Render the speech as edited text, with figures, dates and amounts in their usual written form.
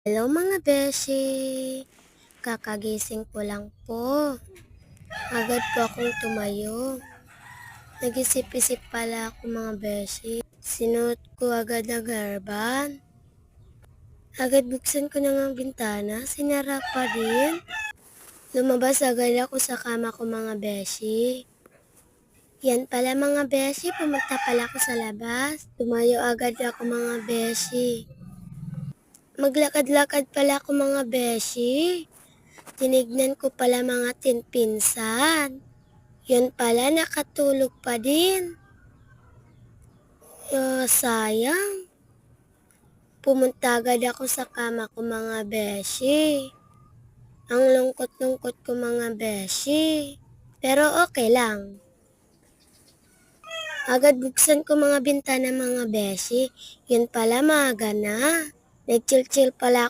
Hello mga beshi! Kakagising ko lang po. Agad po akong tumayo. Nag-isip-isip pala ako mga beshi. Sinuot ko agad ang garban. Agad buksan ko na ng bintana. Sinara pa din. Lumabas agad ako sa kama ko mga beshi. Yan pala mga beshi, pumunta pala ako sa labas. Tumayo agad ako mga beshi. Maglakad-lakad pala ako mga beshi. Tinignan ko pala mga tinpinsan. Yun pala, nakatulog pa din. Sayang. Pumunta agad ako sa kama ko mga beshi. Ang lungkot-lungkot ko mga beshi. Pero okay lang. Agad buksan ko mga bintana mga beshi. Yun pala, maaga na. Nag-chill-chill pala ako